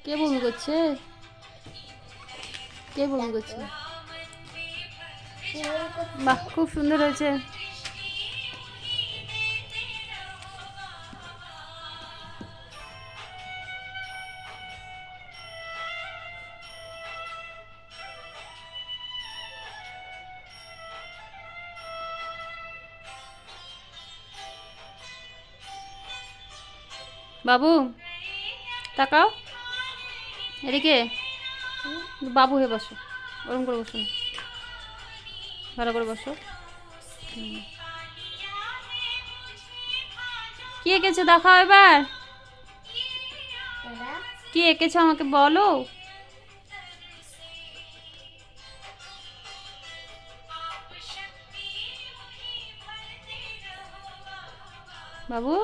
কে বমি করছে? কে বমি করছে? বাহ, খুব সুন্দর হয়েছে। বাবু তাকাও এদিকে। বাবু হয়ে বসো, ওরম করে বসো না, ভালো করে বসো। কি এঁকেছো দেখাও এবার। কি এঁকেছো আমাকে বলো। বাবু